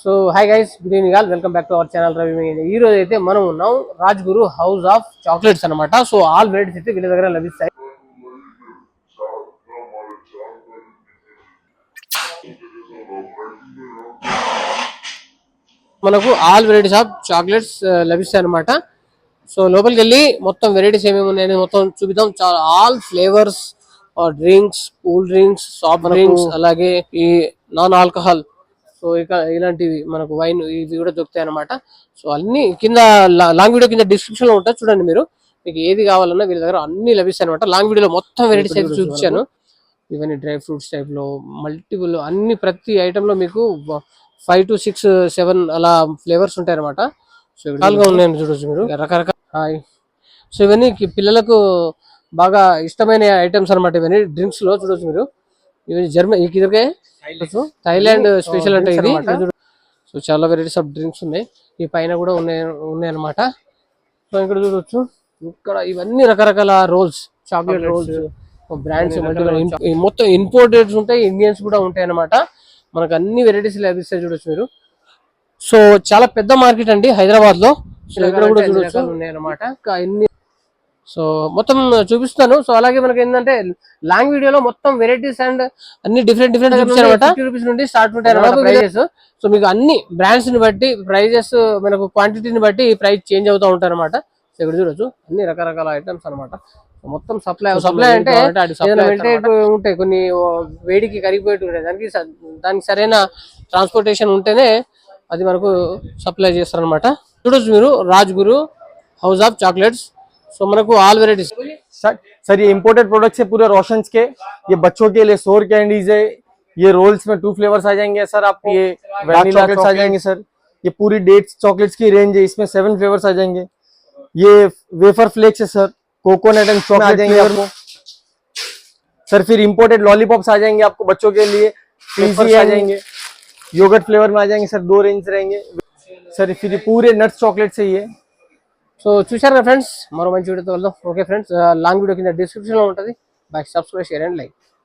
So hi guys, good evening all, welcome back to our channel Ravi మేఘ. ఈ రోజు అయితే మనం ఉన్నాం రాజ్గురు హౌస్ ఆఫ్ చాక్లెట్స్ అనమాట. సో ఆల్ వెరైటీస్ అయితే వీళ్ళ దగ్గర లభిస్తాయి. మనకు ఆల్ వెరైటీస్ ఆఫ్ చాక్లెట్స్ లభిస్తాయి అనమాట. సో లోపలికి వెళ్ళి మొత్తం వెరైటీస్ ఏమేమి ఉన్నాయని మొత్తం చూపిద్దాం. చాలా all flavours, drinks, cool drinks, soft drinks, అలాగే ఈ నాన్ ఆల్కహాల్, సో ఇక ఇలాంటివి మనకు వైన్ ఇవి కూడా దొరుకుతాయి అనమాట. సో అన్ని కింద లాంగ్ వీడియో కింద డిస్క్రిప్షన్ లో ఉంటుంది, చూడండి మీరు. మీకు ఏది కావాలన్నా వీళ్ళ దగ్గర అన్ని లభిస్తాయి అనమాట. లాంగ్ వీడియోలో మొత్తం వెరైటీస్ అయితే చూపించాను. ఇవన్నీ డ్రై ఫ్రూట్స్ టైప్ లో మల్టిపుల్ అన్ని ప్రతి ఐటమ్ లో మీకు 5 to 6, 7 అలా ఫ్లేవర్స్ ఉంటాయి అనమాట. సో రకాలుగా ఉన్నాయని చూడొచ్చు మీరు, రకరకాల. హాయ్, సో ఇవన్నీ పిల్లలకు బాగా ఇష్టమైన ఐటమ్స్ అనమాట. ఇవన్నీ డ్రింక్స్ లో చూడొచ్చు మీరు. ఇవన్నీ జర్మనీ ఇదికే థైలాండ్ స్పెషల్ అంటే ఇది. సో చాలా వెరైటీస్ ఆఫ్ డ్రింక్స్ ఉన్నాయి. ఈ పైన కూడా ఉన్నాయి అనమాట. సో ఇక్కడ చూడొచ్చు, ఇక్కడ ఇవన్నీ రకరకాల రోల్స్, చాక్లెట్ రోల్స్, బ్రాండ్స్ మొత్తం ఇంపోర్టెడ్స్ ఉంటాయి, ఇండియన్స్ కూడా ఉంటాయి అనమాట. మనకు అన్ని వెరైటీస్ లభిస్తాయి, చూడొచ్చు మీరు. సో చాలా పెద్ద మార్కెట్ అండి హైదరాబాద్ లో. సో ఇక్కడ కూడా చూడొచ్చు ఉన్నాయి అనమాట. సో మొత్తం చూపిస్తాను. సో అలాగే మనకి ఏంటంటే లాంగ్ వీడియోలో మొత్తం వెరైటీస్ అండ్ అన్ని డిఫరెంట్ అనమాట. 50 రూపీస్ నుండి స్టార్ట్ ఉంటాయి అనమాట ప్రైజెస్. సో మీకు అన్ని బ్రాండ్స్ ని బట్టి ప్రైజెస్, మనకు క్వాంటిటీని బట్టి ప్రైస్ చేంజ్ అవుతూ ఉంటాయి అనమాట. సో ఇక్కడ చూడొచ్చు అన్ని రకరకాల ఐటమ్స్ అనమాట. మొత్తం సప్లై అంటే ఉంటాయి కొన్ని, వేడికి కరిగిపోయి ఉంటాయి. దానికి సరైన ట్రాన్స్పోర్టేషన్ ఉంటేనే అది మనకు సప్లై చేస్తారు అనమాట. చూడొచ్చు మీరు Rajguru house of chocolates. So మనకు ఆల్ వెరైటీస్. सर ये इम्पोर्टेड प्रोडक्ट्स है पूरे रोशंस के. ये बच्चों के लिए सोर कैंडीज है. ये रोल्स में 2 फ्लेवर्स आ जाएंगे सर आपको. ये वैनिला चॉकलेट्स आ जाएंगे सर. ये पूरी डेट्स चॉकलेट्स की रेंज है, इसमें 7 फ्लेवर्स आ जाएंगे. ये वेफर फ्लेक्स है सर, कोकोनट एंड चॉकलेट आ जाएंगे आपको सर. फिर इम्पोर्टेड लॉलीपॉप्स आ जाएंगे आपको बच्चों के लिए. फ्रीजी आ जाएंगे, योगर्ट फ्लेवर में आ जाएंगे सर. 2 रेंज रहेंगे सर. फिर पूरे नट्स चॉकलेट्स है ये. సో చూశారు కదా ఫ్రెండ్స్, మరో మంచి వీడియోతో వెళ్దాం. ఓకే ఫ్రెండ్స్, లాంగ్ వీడియో కింద డిస్క్రిప్షన్ లో ఉంటుంది. Bye, subscribe, share and like.